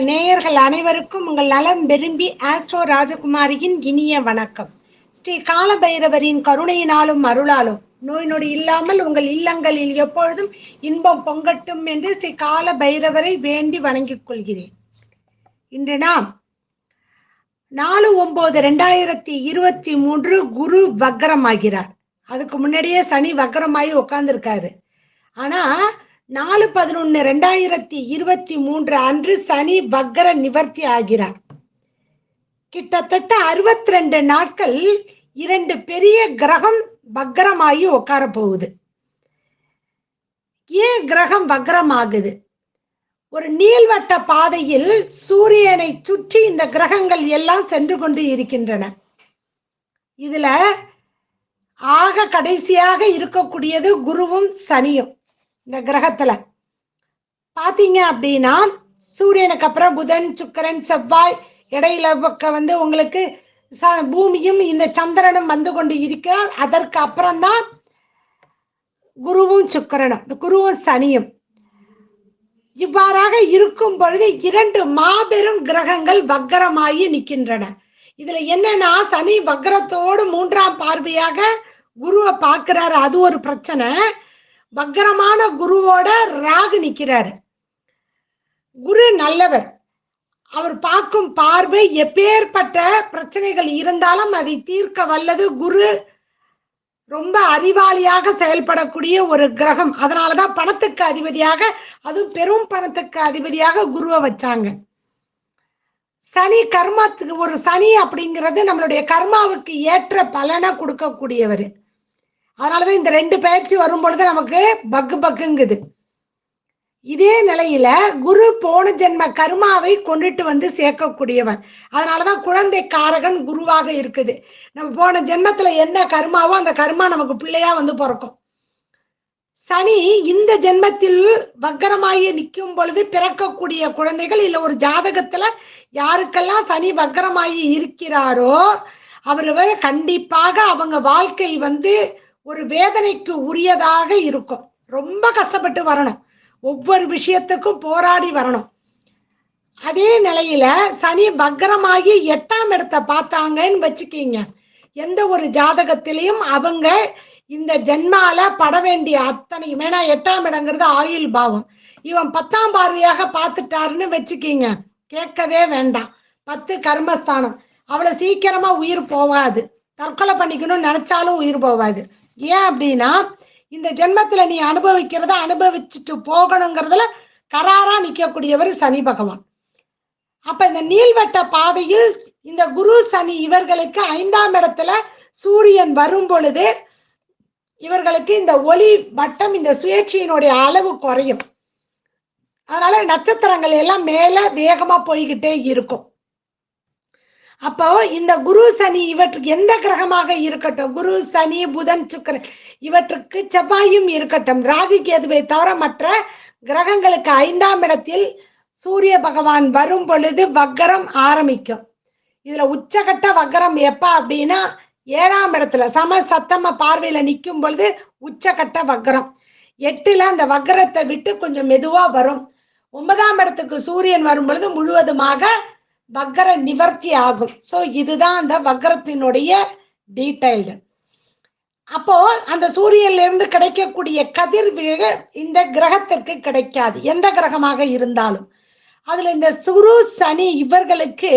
நேயர்கள் அனைவருக்கும் உங்கள் நலம் விரும்பி ஆஸ்ட்ரோ ராஜகுமாரியின் இனிய வணக்கம். ஸ்ரீ கால பைரவரின் கருணையினாலும் அருளாலும் நோய் நொடி இல்லாமல் உங்கள் இல்லங்களில் எப்பொழுதும் இன்பம் பொங்கட்டும் என்று ஸ்ரீ கால பைரவரை வேண்டி வணங்கிக் கொள்கிறேன். இன்று நாம் 4/9/2023 குரு வக்ரமாகிறார். அதுக்கு முன்னாடியே சனி வக்ரமாகி உட்கார்ந்துருக்காரு. ஆனா 4/11/2023 அன்று சனி வக்ர நிவர்த்தி ஆகிறார். கிட்டத்தட்ட 62 நாட்கள் 2 பெரிய கிரகம் வக்ரமாகி உட்கார போகுது. ஏன் கிரகம் வக்ரமாகுது? ஒரு நீள்வட்ட பாதையில் சூரியனை சுற்றி இந்த கிரகங்கள் எல்லாம் சென்று கொண்டு இருக்கின்றன. இதுல ஆக கடைசியாக இருக்கக்கூடியது குருவும் சனியும். இந்த கிரகத்துல பாத்தீங்க அப்படின்னா சூரியனுக்கு அப்புறம் புதன், சுக்கிரன், செவ்வாய், இடையில வந்து உங்களுக்கு பூமியும் இந்த சந்திரனும் வந்து கொண்டு இருக்கிறார். அதற்கு அப்புறம்தான் குருவும் சுக்கிரனும், குருவும் சனியும். இவ்வாறாக இருக்கும் பொழுது 2 மாபெரும் கிரகங்கள் வக்ரமாகி நிற்கின்றன. இதுல என்னன்னா, சனி வக்ரத்தோடு 3ஆம் பார்வையாக குருவை பார்க்கிறாரு, அது ஒரு பிரச்சனை. வக்ரமான குருவோட ராகு நிற்கிறாரு. குரு நல்லவர், அவர் பார்க்கும் பார்வை எப்பேற்பட்ட பிரச்சனைகள் இருந்தாலும் அதை தீர்க்க வல்லது. குரு ரொம்ப அறிவாளியாக செயல்படக்கூடிய ஒரு கிரகம். அதனாலதான் பணத்துக்கு அதிபதியாக, அதுவும் பெரும் பணத்துக்கு அதிபதியாக குருவை வச்சாங்க. சனி கர்மத்துக்கு, ஒரு சனி அப்படிங்கிறது நம்மளுடைய கர்மாவுக்கு ஏற்ற பலனை கொடுக்கக்கூடியவர். அதனாலதான் இந்த 2 பயிற்சி வரும் பொழுது நமக்கு பக்குங்குது. இதே நிலையில குரு போன ஜென்ம கர்மாவை கொண்டுட்டு வந்து சேர்க்கக்கூடியவர். அதனாலதான் குழந்தை காரகன் குருவாக இருக்குது. நம்ம போன ஜென்மத்துல என்ன கர்மாவோ அந்த கர்மா நமக்கு பிள்ளையா வந்து பிறக்கும். சனி இந்த ஜென்மத்தில் வக்ரமாகி நிற்கும் பொழுது பிறக்கக்கூடிய குழந்தைகள், இல்ல ஒரு ஜாதகத்துல யாருக்கெல்லாம் சனி வக்ரமாகி இருக்கிறாரோ அவரு கண்டிப்பாக அவங்க வாழ்க்கை வந்து ஒரு வேதனைக்கு உரியதாக இருக்கும். ரொம்ப கஷ்டப்பட்டு வரணும், ஒவ்வொரு விஷயத்துக்கும் போராடி வரணும். அதே நிலையில சனி வக்ரமாகி 8ஆம் இடத்தை பார்த்தாங்கன்னு வச்சுக்கீங்க, எந்த ஒரு ஜாதகத்திலையும் அவங்க இந்த ஜென்மால பட வேண்டிய அத்தனையும், ஏன்னா 8ஆம் இடங்கிறது ஆயுள் பாவம், இவன் 10ஆம் பார்வையாக பார்த்துட்டாருன்னு வச்சுக்கீங்க, கேட்கவே வேண்டாம். 10 கர்மஸ்தானம், அவ்வளவு சீக்கிரமா உயிர் போவாது. தற்கொலை பண்ணிக்கணும்னு நினைச்சாலும் உயிர் போவாது. ஏன் அப்படின்னா, இந்த ஜென்மத்துல நீ அனுபவிக்கிறத அனுபவிச்சுட்டு போகணுங்கிறதுல கராரா நிற்கக்கூடியவர் சனி பகவான். அப்ப இந்த நீள்வட்ட பாதையில் இந்த குரு சனி இவர்களுக்கு 5ஆம் இடத்துல சூரியன் வரும் பொழுது இவர்களுக்கு இந்த ஒளி வட்டம், இந்த சுயேட்சையினுடைய அளவு குறையும். அதனால நட்சத்திரங்கள் எல்லாம் மேல வேகமா போய்கிட்டே இருக்கும். அப்போ இந்த குரு சனி இவற்றுக்கு எந்த கிரகமாக இருக்கட்டும், குரு சனி புதன் சுக்கிரன் இவற்றுக்கு செவ்வாயும் இருக்கட்டும், ராகு கேதுவை தவிர மற்ற கிரகங்களுக்கு 5ஆம் இடத்தில் சூரிய பகவான் வரும் பொழுது வக்ரம் ஆரம்பிக்கும். இதுல உச்சகட்ட வக்ரம் எப்ப அப்படின்னா 7ஆம் இடத்துல சம சத்தம பார்வையில நிற்கும் பொழுது உச்சகட்ட வக்ரம். 8ல அந்த வக்ரத்தை விட்டு கொஞ்சம் மெதுவா வரும். 9ஆம் இடத்துக்கு சூரியன் வரும் பொழுது முழுவதுமாக வக்ர நிவர்த்தி ஆகும். சோ இதுதான் அந்த வக்ரத்தினுடைய டீடைல்டு. அப்போ அந்த சூரியன்ல இருந்து கிடைக்கக்கூடிய கதிர்வீக இந்த கிரகத்திற்கு கிடைக்காது, எந்த கிரகமாக இருந்தாலும். அதுல இந்த குரு சனி இவர்களுக்கு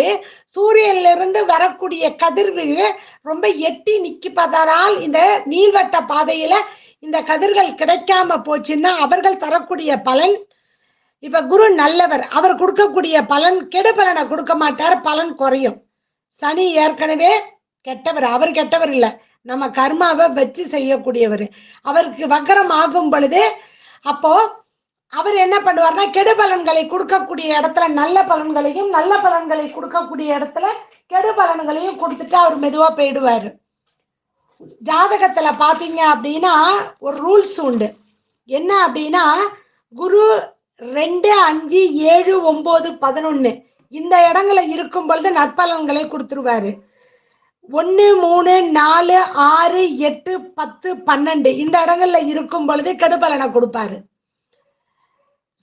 சூரியன்ல இருந்து வரக்கூடிய கதிர்வீக ரொம்ப எட்டி நிற்பதால் இந்த நீள்வட்ட பாதையில இந்த கதிர்கள் கிடைக்காம போச்சுன்னா அவர்கள் தரக்கூடிய பலன், இப்ப குரு நல்லவர், அவர் கொடுக்கக்கூடிய பலன் கெடு பலனை கொடுக்க மாட்டார், பலன் குறையும். சனி ஏற்கனவே கெட்டவர், அவர் கெட்டவர் இல்ல, நம்ம கர்மாவை வச்சு செய்யக்கூடியவர். அவருக்கு வக்ரம் ஆகும் பொழுது அப்போ அவர் என்ன பண்ணுவார்னா, கெடு பலன்களை கொடுக்கக்கூடிய இடத்துல நல்ல பலன்களையும், நல்ல பலன்களை கொடுக்கக்கூடிய இடத்துல கெடு பலன்களையும் கொடுத்துட்டு அவர் மெதுவா போயிடுவாரு. ஜாதகத்துல பாத்தீங்க அப்படின்னா ஒரு ரூல்ஸ் உண்டு. என்ன அப்படின்னா, குரு 2, 5, 7, 9, 11 இந்த இடங்களை இருக்கும் பொழுது நற்பலன்களை கொடுத்துருவாரு. 1, 3, 4, 6, 8, 10, 12 இந்த இடங்கள்ல இருக்கும் பொழுது கெடுபலனை கொடுப்பாரு.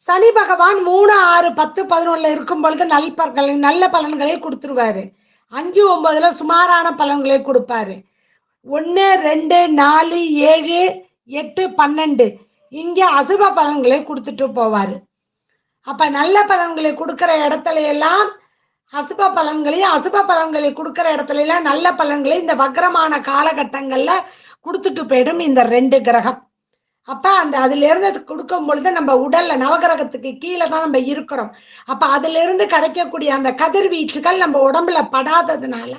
சனி பகவான் 3, 6, 10, 11 இருக்கும் பொழுது நல்ல பலன்களை கொடுத்துருவாரு. 5, 9 சுமாரான பலன்களை கொடுப்பாரு. 1, 2, 4, 7, 8, 12 இங்க அசுப பலன்களை கொடுத்துட்டு போவாரு. அப்ப நல்ல பலன்களை கொடுக்கிற இடத்துல எல்லாம் அசுப பலன்களை கொடுக்கிற இடத்துல எல்லாம் நல்ல பலன்களை இந்த வக்ரமான காலகட்டங்கள்ல கொடுத்துட்டு போயிடும் இந்த 2 கிரகம். அப்ப அதுல இருந்து கொடுக்கும் பொழுது நம்ம உடல்ல நவகிரகத்துக்கு கீழே தான் நம்ம இருக்கிறோம். அப்ப அதுல இருந்து கிடைக்கக்கூடிய அந்த கதிர்வீச்சுகள் நம்ம உடம்புல படாததுனால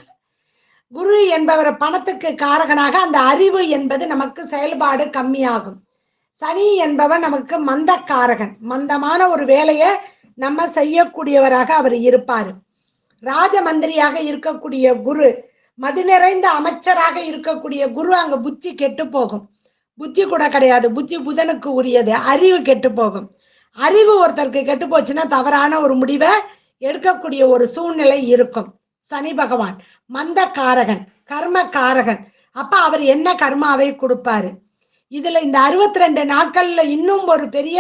குரு என்பவர் பணத்துக்கு காரகனாக அந்த அறிவு என்பது நமக்கு செயல்பாடு கம்மியாகும். சனி என்பவர் நமக்கு மந்தக்காரகன். மந்தமான ஒரு வேலையை நம்ம செய்யக்கூடியவராக அவர் இருப்பாரு. ராஜ மந்திரியாக இருக்கக்கூடிய குரு, மதி நிறைந்த அமைச்சராக இருக்கக்கூடிய குரு அங்க புத்தி கெட்டு போகும். புத்தி கூட கிடையாது, புத்தி புதனுக்கு உரியது. அறிவு கெட்டு போகும். அறிவு ஒருத்தருக்கு கெட்டு போச்சுன்னா தவறான ஒரு முடிவை எடுக்கக்கூடிய ஒரு சூழ்நிலை இருக்கும். சனி பகவான் மந்த காரகன், கர்ம காரகன். அப்ப அவர் என்ன கர்மாவை கொடுப்பாரு? இதுல இந்த 62 நாட்கள்ல இன்னும் ஒரு பெரிய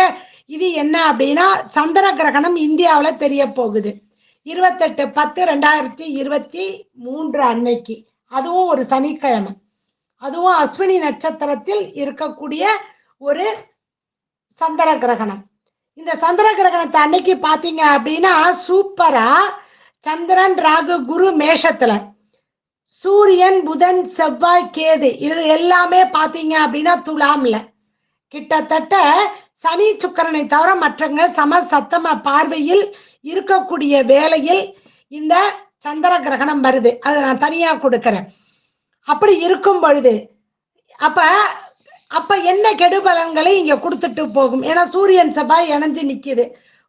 இது என்ன அப்படின்னா, சந்திர கிரகணம் இந்தியாவில தெரிய போகுது 28/10/2023 அன்னைக்கு. அதுவும் ஒரு சனிக்கிழமை, அதுவும் அஸ்வினி நட்சத்திரத்தில் இருக்கக்கூடிய ஒரு சந்திர கிரகணம். இந்த சந்திர கிரகணத்தை அன்னைக்கு பாத்தீங்க அப்படின்னா சூப்பரா சந்திரன், ராகு, குரு மேஷத்துல, சூரியன், புதன், செவ்வாய், கேது இது எல்லாமே பாத்தீங்க அப்படின்னா துலாம்ல. கிட்டத்தட்ட சனி சுக்கிரனை தவிர மற்றங்க சம சத்தம பார்வையில் இருக்கக்கூடிய வேளையில் இந்த சந்திர கிரகணம் வருது. அதை நான் தனியா கொடுக்கிறேன். அப்படி இருக்கும் பொழுது அப்ப என்ன கெடுபலன்களை இங்க கொடுத்துட்டு போகும்? ஏன்னா சூரியன், செவ்வாய் இணைஞ்சு நிக்குது,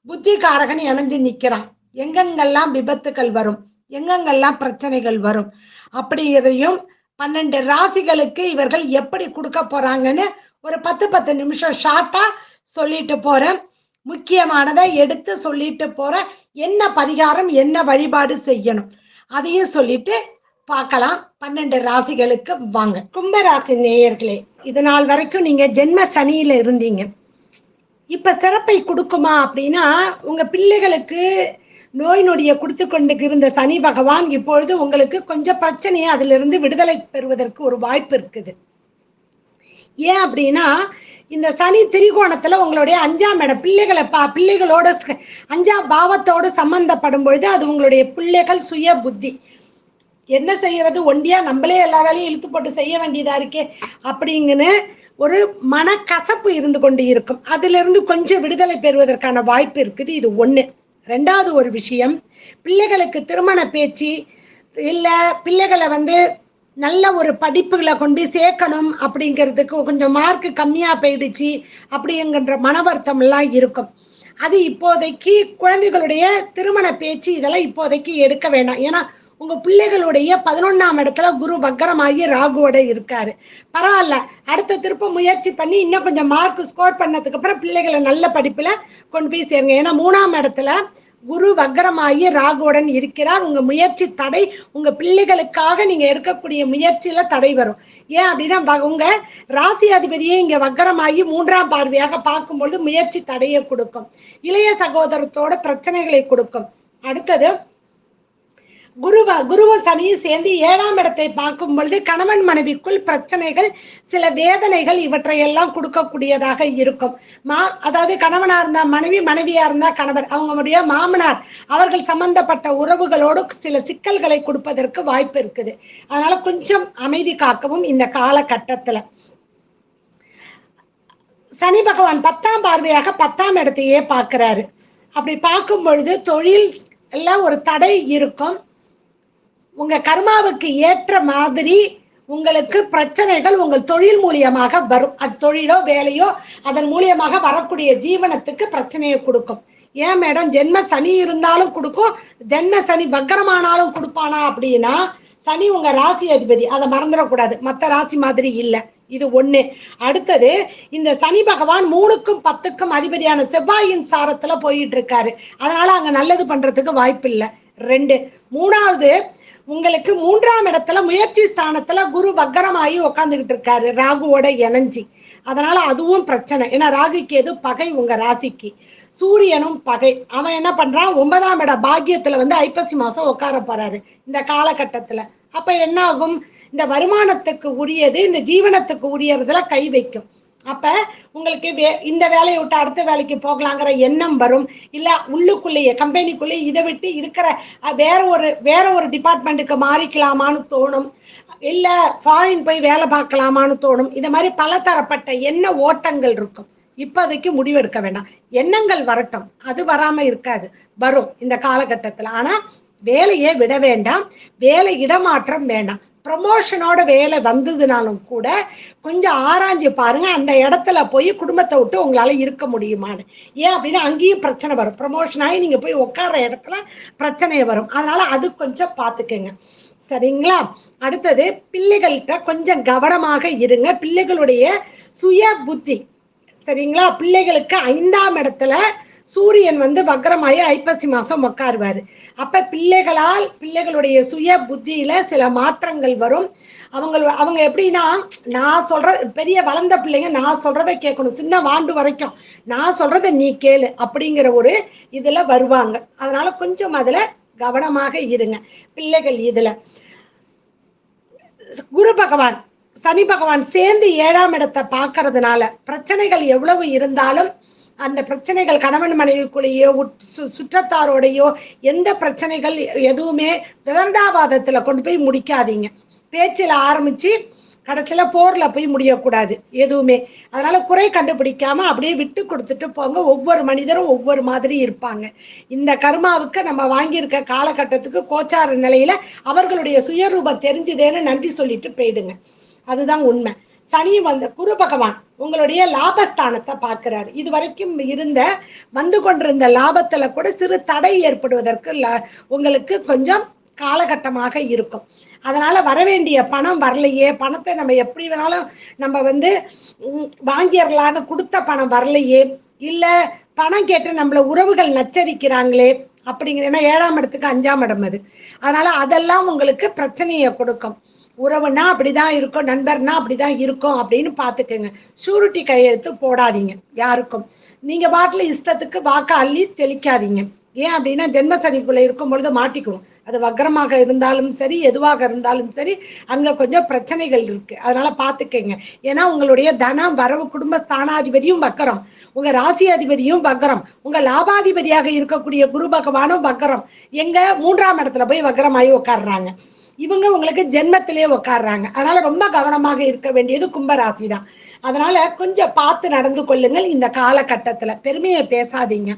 புத்திகாரகன் இணைஞ்சு நிக்கிறான். எங்கெங்கெல்லாம் விபத்துகள் வரும், எங்கெங்கெல்லாம் பிரச்சனைகள் வரும் அப்படிங்கிறதையும் 12 ராசிகளுக்கு இவர்கள் எப்படி கொடுக்க போறாங்கன்னு ஒரு 10 நிமிஷம் ஷார்ட்டா சொல்லிட்டு போறேன். முக்கியமானதை எடுத்து சொல்லிட்டு போறேன். என்ன பரிகாரம், என்ன வழிபாடு செய்யணும் அதையும் சொல்லிட்டு பார்க்கலாம். 12 ராசிகளுக்கு வாங்க. கும்பராசி நேயர்களே, இது நாள் வரைக்கும் நீங்க ஜென்ம சனியில இருந்தீங்க. இப்ப சிறப்பை கொடுக்குமா அப்படின்னா, உங்க பிள்ளைகளுக்கு நோய் நொடியை கொடுத்து கொண்டு இருந்த சனி பகவான் இப்பொழுது உங்களுக்கு கொஞ்சம் பிரச்சனையை அதுல இருந்து விடுதலை பெறுவதற்கு ஒரு வாய்ப்பு இருக்குது. ஏன் அப்படின்னா, இந்த சனி திரிகோணத்துல உங்களுடைய 5ஆம் இடம் பிள்ளைகளோட 5ஆம் பாவத்தோடு சம்பந்தப்படும் பொழுது அது உங்களுடைய பிள்ளைகள் சுய புத்தி. என்ன செய்யறது, ஒண்டியா நம்மளே எல்லா வேலையும் இழுத்து போட்டு செய்ய வேண்டியதா இருக்கே அப்படிங்கன்னு ஒரு மனக்கசப்பு இருந்து கொண்டு இருக்கும். அதுல இருந்து கொஞ்சம் விடுதலை பெறுவதற்கான வாய்ப்பு இருக்குது. இது ஒண்ணு. 2வது ஒரு விஷயம், பிள்ளைகளுக்கு திருமண பேச்சு இல்ல பிள்ளைகளை நல்ல ஒரு படிப்புகளை கொண்டு சேர்க்கணும் அப்படிங்கிறதுக்கு கொஞ்சம் மார்க் கம்மியா போயிடுச்சு அப்படிங்கிற மன வருத்தம் எல்லாம் இருக்கும். அது இப்போதைக்கு குழந்தைகளுடைய திருமண பேச்சு இதெல்லாம் இப்போதைக்கு எடுக்க வேண்டாம். ஏன்னா உங்க பிள்ளைகளுடைய 11ஆம் இடத்துல குரு வக்கரமாகி ராகுவோட இருக்காரு. பரவாயில்ல, அடுத்த திருப்ப முயற்சி பண்ணி இன்னும் கொஞ்சம் மார்க் ஸ்கோர் பண்ணதுக்கு அப்புறம் பிள்ளைகளை நல்ல படிப்புல கொண்டு போய் சேருங்க. ஏன்னா 3ஆம் இடத்துல குரு வக்கரமாகி ராகுவுடன் இருக்கிறார். உங்க முயற்சி தடை, உங்க பிள்ளைகளுக்காக நீங்க எடுக்கக்கூடிய முயற்சியில தடை வரும். ஏன் அப்படின்னா உங்க ராசி அதிபதியே இங்க வக்கரமாகி 3ஆம் பார்வையாக பார்க்கும்பொழுது முயற்சி தடையை கொடுக்கும். இளைய சகோதரத்தோட பிரச்சனைகளை கொடுக்கும். அடுத்தது குருவ சனியும் சேர்ந்து 7ஆம் இடத்தை பார்க்கும் பொழுது கணவன் மனைவிக்குள் பிரச்சனைகள், சில வேதனைகள் இவற்றையெல்லாம் கொடுக்கக்கூடியதாக இருக்கும். அதாவது கணவனா இருந்தா மனைவி, மனைவியா இருந்தா கணவர், அவங்களுடைய மாமனார் அவர்கள் சம்பந்தப்பட்ட உறவுகளோடு சில சிக்கல்களை கொடுப்பதற்கு வாய்ப்பு இருக்குது. அதனால கொஞ்சம் அமைதி காக்கவும் இந்த காலகட்டத்துல. சனி பகவான் 10ஆம் பார்வையாக 10ஆம் இடத்தையே பார்க்கிறாரு. அப்படி பார்க்கும் பொழுது தொழில் எல்லாம் ஒரு தடை இருக்கும். உங்க கர்மாவுக்கு ஏற்ற மாதிரி உங்களுக்கு பிரச்சனைகள் உங்கள் தொழில் மூலியமாக வரும். அது தொழிலோ வேலையோ அதன் மூலியமாக வரக்கூடிய ஜீவனத்துக்கு பிரச்சனையை கொடுக்கும். ஏன் மேடம், ஜென்ம சனி இருந்தாலும் கொடுக்கும், ஜென்ம சனி வக்கரமானாலும் கொடுப்பானா அப்படின்னா, சனி உங்க ராசி அதிபதி, அதை மறந்துடக்கூடாது. மற்ற ராசி மாதிரி இல்லை. இது ஒண்ணு. அடுத்தது, இந்த சனி பகவான் 3க்கும் 10க்கும் அதிபதியான செவ்வாயின் சாரத்துல போயிட்டு இருக்காரு. அதனால அங்க நல்லது பண்றதுக்கு வாய்ப்பு இல்லை. 2. 3வது, உங்களுக்கு 3ஆம் இடத்துல முயற்சி ஸ்தானத்துல குரு வக்கரமாகி உட்காந்துக்கிட்டு இருக்காரு ராகுவோட இணைஞ்சி. அதனால அதுவும் பிரச்சனை. ஏன்னா ராகுக்கு எது பகை உங்க ராசிக்கு, சூரியனும் பகை. அவன் என்ன பண்றான், 9ஆம் இட பாக்கியத்துல வந்து ஐப்பசி மாசம் உட்கார போறாரு இந்த காலகட்டத்துல. அப்ப என்ன ஆகும், இந்த வருமானத்துக்கு உரியது இந்த ஜீவனத்துக்கு உரியறதுல கை வைக்கும். அப்ப உங்களுக்கு இந்த வேலையை விட்டு அடுத்த வேலைக்கு போகலாங்கிற எண்ணம் வரும். இல்ல உள்ளுக்குள்ளேயே கம்பெனிக்குள்ளேயே இதை விட்டு இருக்கிற வேற ஒரு டிபார்ட்மெண்ட்டுக்கு மாறிக்கலாமான்னு தோணும். இல்ல ஃபாரின் போய் வேலை பார்க்கலாமான்னு தோணும். இந்த மாதிரி பலதரப்பட்ட எண்ண ஓட்டங்கள் இருக்கும். இப்போதைக்கு முடிவெடுக்க வேண்டாம், எண்ணங்கள் வரட்டும், அது வராம இருக்காது, வரும் இந்த காலகட்டத்துல. ஆனா வேலையை விட வேண்டாம், வேலை இடமாற்றம் வேண்டாம். ப்ரமோஷனோட வேலை வந்ததுனாலும் கூட கொஞ்சம் ஆராய்ஞ்சு பாருங்க, அந்த இடத்துல போய் குடும்பத்தை விட்டு உங்களால இருக்க முடியுமான்னு. ஏன் அப்படின்னா அங்கேயும் பிரச்சனை வரும். ப்ரமோஷன் ஆகி நீங்க போய் உட்கார்ற இடத்துல பிரச்சனை வரும். அதனால அது கொஞ்சம் பார்த்துக்கங்க, சரிங்களா? அடுத்தது பிள்ளைகள்கிட்ட கொஞ்சம் கவனமாக இருங்க. பிள்ளைகளுடைய சுய புத்தி, சரிங்களா? பிள்ளைகளுக்கு 5ஆம் இடத்துல சூரியன் வந்து வக்கரமாயி ஐப்பசி மாசம் உட்காருவாரு. அப்ப பிள்ளைகளுடைய சுய புத்தியில சில மாற்றங்கள் வரும். அவங்க எப்படின்னா, நான் சொல்ற பெரிய வளர்ந்த பிள்ளைங்க நான் சொல்றதை கேட்கணும், சின்ன வாண்டு வரைக்கும் நான் சொல்றதை நீ கேளு அப்படிங்கிற ஒரு இதுல வருவாங்க. அதனால கொஞ்சம் அதுல கவனமாக இருங்க பிள்ளைகள் இதுல. குரு பகவான் சனி பகவான் சேர்ந்து 7ஆம் இடத்தை பார்க்கறதுனால பிரச்சனைகள் எவ்வளவு இருந்தாலும் அந்த பிரச்சனைகள் கணவன் மனைவிக்குள்ளேயோ சுற்றத்தாரோடையோ எந்த பிரச்சனைகள் எதுவுமே விதண்டாவாதத்துல கொண்டு போய் முடிக்காதீங்க. பேச்சில் ஆரம்பிச்சு கடைசியில போர்ல போய் முடியக்கூடாது எதுவுமே. அதனால குறை கண்டுபிடிக்காம அப்படியே விட்டு கொடுத்துட்டு போங்க. ஒவ்வொரு மனிதரும் ஒவ்வொரு மாதிரி இருப்பாங்க. இந்த கர்மாவுக்கு நம்ம வாங்கியிருக்க காலகட்டத்துக்கு கோச்சார நிலையில அவர்களுடைய சுயரூபம் தெரிஞ்சுதேன்னு நன்றி சொல்லிட்டு போயிடுங்க. அதுதான் உண்மை. சனி குரு பகவான் உங்களுடைய லாபஸ்தானத்தை பார்க்கிறாரு. இது வரைக்கும் வந்து கொண்டிருந்த லாபத்துல கூட சிறு தடை ஏற்படுவதற்கு உங்களுக்கு கொஞ்சம் காலகட்டமாக இருக்கும். அதனால வரவேண்டிய பணம் வரலையே, பணத்தை நம்ம எப்படி வேணாலும் நம்ம வாங்கிடலான்னு கொடுத்த பணம் வரலையே, இல்ல பணம் கேட்டு நம்மள உறவுகள் நச்சரிக்கிறாங்களே அப்படிங்கிற, 7ஆம் இடத்துக்கு 5ஆம் இடம் அது. அதனால அதெல்லாம் உங்களுக்கு பிரச்சனையை கொடுக்கும். உறவுனா அப்படிதான் இருக்கும், நண்பர்னா அப்படிதான் இருக்கும் அப்படின்னு பாத்துக்கோங்க. ஷூரிட்டி கையெழுத்து போடாதீங்க யாருக்கும். நீங்க பாட்டுல இஷ்டத்துக்கு வாக்க அள்ளி தெளிக்காதீங்க. ஏன் அப்படின்னா ஜென்ம சனிக்குள்ள இருக்கும் பொழுது மாட்டிக்குவோம். அது வக்கரமாக இருந்தாலும் சரி, எதுவாக இருந்தாலும் சரி, அங்க கொஞ்சம் பிரச்சனைகள் இருக்கு. அதனால பாத்துக்கங்க. ஏன்னா உங்களுடைய தனம் வரவு குடும்ப ஸ்தானாதிபதியும் வக்கரம், உங்க ராசி அதிபதியும் வக்கரம், உங்க லாபாதிபதியாக இருக்கக்கூடிய குரு பகவானும் வக்கரம். எங்க 3ஆம் இடத்துல போய் வக்கரமாயி உட்காடுறாங்க. இவங்க உங்களுக்கு ஜென்மத்திலே உட்காடுறாங்க. அதனால ரொம்ப கவனமாக இருக்க வேண்டியது கும்பராசி தான். அதனால கொஞ்சம் பார்த்து நடந்து கொள்ளுங்கள். இந்த காலகட்டத்துல பெருமையை பேசாதீங்க.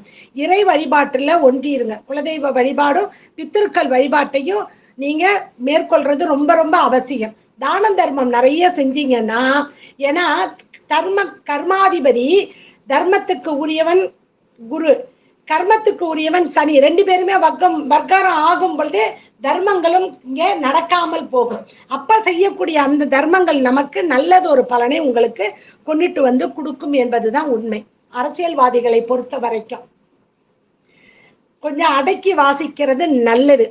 இறை வழிபாட்டுல ஒன்றிருங்க. குலதெய்வ வழிபாடும் பித்திருக்கள் வழிபாட்டையும் நீங்க மேற்கொள்றது ரொம்ப ரொம்ப அவசியம். தானம் தர்மம் நிறைய செஞ்சீங்கன்னா, ஏன்னா கர்மாதிபதி தர்மத்துக்கு உரியவன் குரு, கர்மத்துக்கு உரியவன் சனி. 2 பேருமே வர்க்கம் ஆகும் பொழுது தர்மங்களும் இங்க நடக்காமல் போகும். அப்ப செய்யக்கூடிய அந்த தர்மங்கள் நமக்கு நல்லது ஒரு பலனை உங்களுக்கு கொண்டுட்டு வந்து கொடுக்கும் என்பதுதான் உண்மை. அரசியல்வாதிகளை பொறுத்த வரைக்கும் கொஞ்சம் அடக்கி வாசிக்கிறது நல்லது.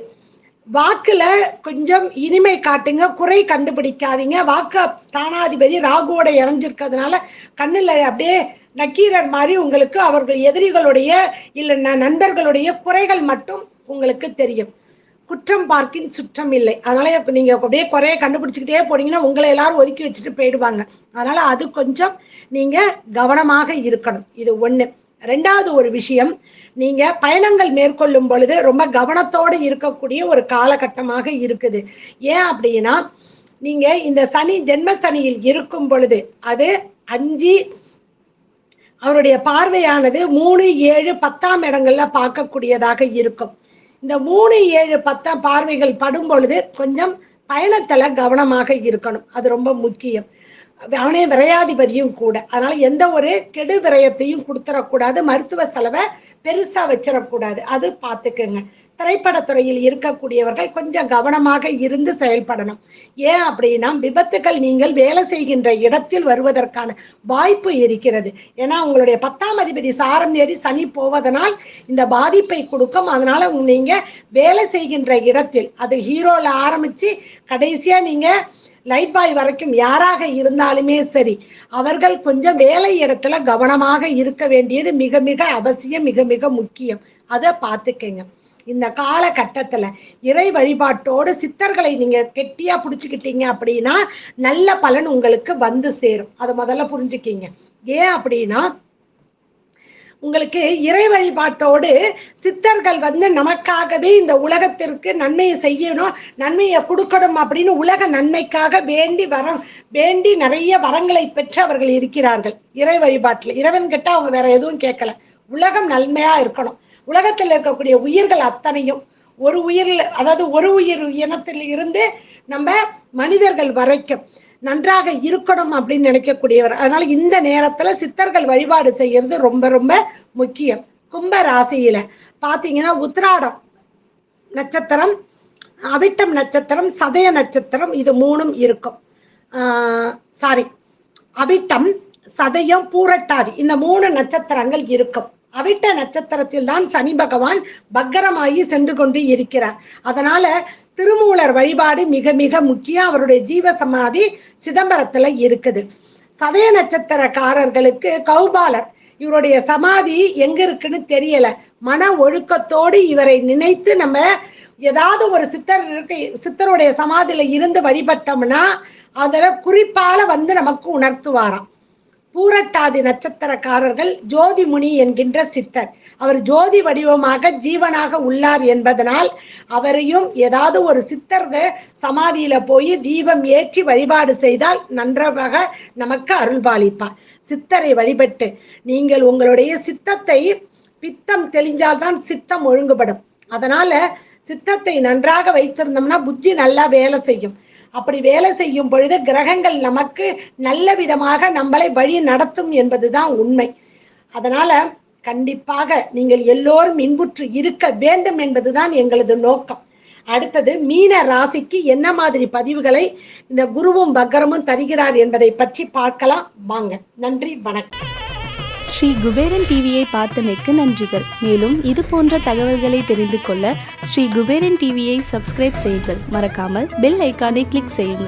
வாக்குல கொஞ்சம் இனிமை காட்டுங்க, குறை கண்டுபிடிக்காதீங்க. வாக்கு ஸ்தானாதிபதி ராகுவோட இறஞ்சிருக்கிறதுனால கண்ணுல அப்படியே நக்கீரர் மாதிரி உங்களுக்கு அவர்கள் எதிரிகளுடைய இல்ல நண்பர்களுடைய குறைகள் மட்டும் உங்களுக்கு தெரியும். குற்றம் பார்க்கின் சுற்றம் இல்லை. அதனால நீங்க அப்படியே குறைய கண்டுபிடிச்சுக்கிட்டே போனீங்கன்னா உங்களை எல்லாரும் ஒதுக்கி வச்சுட்டு போயிடுவாங்க. அதனால அது கொஞ்சம் நீங்க கவனமாக இருக்கணும். இது 1. 2வது ஒரு விஷயம், நீங்க பயணங்கள் மேற்கொள்ளும் பொழுது ரொம்ப கவனத்தோடு இருக்கக்கூடிய ஒரு காலகட்டமாக இருக்குது. ஏன் அப்படின்னா, நீங்க இந்த சனி ஜென்ம சனியில் இருக்கும் பொழுது அது 5 அவருடைய பார்வையானது 3, 7, 10ஆம் இடங்கள்ல பார்க்கக்கூடியதாக இருக்கும். இந்த 3, 7, 10 பார்வைகள் படும் பொழுது கொஞ்சம் பயணத்துல கவனமாக இருக்கணும். அது ரொம்ப முக்கியம். அவனே விரையாதிபதியும் கூட. அதனால எந்த ஒரு கெடு விரயத்தையும் கொடுத்துடக்கூடாது. மருத்துவ செலவை பெருசா வச்சிடக்கூடாது. அது பார்த்துக்குங்க. திரைப்படத்துறையில் இருக்கக்கூடியவர்கள் கொஞ்சம் கவனமாக இருந்து செயல்படணும். ஏன் அப்படின்னா, விபத்துகள் நீங்கள் வேலை செய்கின்ற இடத்தில் வருவதற்கான வாய்ப்பு இருக்கிறது. ஏன்னா உங்களுடைய 10ஆம் அதிபதி சாரம் ஏறி சனி போவதனால் இந்த பாதிப்பை கொடுக்கும். அதனால நீங்க வேலை செய்கின்ற இடத்தில், அது ஹீரோல ஆரம்பிச்சு கடைசியா நீங்க லைட் பாய் வரைக்கும் யாராக இருந்தாலுமே சரி, அவர்கள் கொஞ்சம் வேலை இடத்துல கவனமாக இருக்க வேண்டியது மிக மிக அவசியம், மிக மிக முக்கியம். அதை பார்த்துக்கங்க. இந்த காலகட்டத்துல இறை வழிபாட்டோடு சித்தர்களை நீங்க கெட்டியா புடிச்சுக்கிட்டீங்க அப்படின்னா நல்ல பலன் உங்களுக்கு வந்து சேரும். அதை முதல்ல புரிஞ்சுக்கிங்க. ஏன் அப்படின்னா, உங்களுக்கு இறை வழிபாட்டோடு சித்தர்கள் நமக்காகவே இந்த உலகத்திற்கு நன்மையை செய்யணும், நன்மையை கொடுக்கணும் அப்படின்னு உலக நன்மைக்காக வேண்டி நிறைய வரங்களை பெற்று அவர்கள் இருக்கிறார்கள். இறை வழிபாட்டில் இறைவன் கிட்ட அவங்க வேற எதுவும் கேட்கல, உலகம் நன்மையா இருக்கணும். உலகத்தில் இருக்கக்கூடிய உயிர்கள் அத்தனையும் ஒரு உயிர் இனத்தில் இருந்து நம்ம மனிதர்கள் வரைக்கும் நன்றாக இருக்கணும் அப்படின்னு நினைக்கக்கூடியவர். அதனால இந்த நேரத்துல சித்தர்கள் வழிபாடு செய்யறது ரொம்ப ரொம்ப முக்கியம். கும்ப ராசியில பாத்தீங்கன்னா உத்திராடம் நட்சத்திரம், அவிட்டம் நட்சத்திரம், சதய நட்சத்திரம், இது மூணும் இருக்கும். அவிட்டம், சதயம், பூரட்டாதி இந்த 3 நட்சத்திரங்கள் இருக்கும். அவிட்ட நட்சத்திரத்தில் தான் சனி பகவான் பக்கரமாகி சென்று கொண்டு இருக்கிறார். அதனால திருமூலர் வழிபாடு மிக மிக முக்கியம். அவருடைய ஜீவ சமாதி சிதம்பரத்துல இருக்குது. சதய நட்சத்திரக்காரர்களுக்கு கௌபாலர், இவருடைய சமாதி எங்க இருக்குன்னு தெரியல. மன ஒழுக்கத்தோடு இவரை நினைத்து நம்ம ஏதாவது ஒரு சித்தருடைய சமாதியில இருந்து வழிபட்டோம்னா அதுல குறிப்பால நமக்கு உணர்த்துவாராம். பூரட்டாதி நட்சத்திரக்காரர்கள் ஜோதி முனி என்கின்ற சித்தர், அவர் ஜோதி வடிவமாக ஜீவனாக உள்ளார் என்பதனால் அவரையும் ஏதாவது ஒரு சித்தர் சமாதியில போய் தீபம் ஏற்றி வழிபாடு செய்தால் நன்றாக நமக்கு அருள்பாலிப்பார். சித்தரை வழிபட்டு நீங்கள் உங்களுடைய சித்தத்தை, பித்தம் தெளிஞ்சால்தான் சித்தம் ஒழுங்குபடும். அதனால சித்தத்தை நன்றாக வைத்திருந்தோம்னா புத்தி நல்லா வேலை செய்யும். அப்படி வேலை செய்யும் பொழுது கிரகங்கள் நமக்கு நல்ல விதமாக நம்மளை வழி நடத்தும் என்பதுதான் உண்மை. அதனால கண்டிப்பாக நீங்கள் எல்லோரும் இன்புற்று இருக்க வேண்டும் என்பதுதான் எங்களது நோக்கம். அடுத்தது மீன ராசிக்கு என்ன மாதிரி பதிவுகளை இந்த குருவும் பக்கரமும் தருகிறார் என்பதை பற்றி பார்க்கலாம் வாங்க. நன்றி, வணக்கம். ஸ்ரீ குபேரன் டிவியை பார்த்தமைக்கு நன்றிகள். மேலும் இது போன்ற தகவல்களை தெரிந்து கொள்ள ஸ்ரீ குபேரன் டிவியை சப்ஸ்கிரைப் செய்யுங்கள். மறக்காமல் பெல் ஐக்கானை கிளிக் செய்யுங்கள்.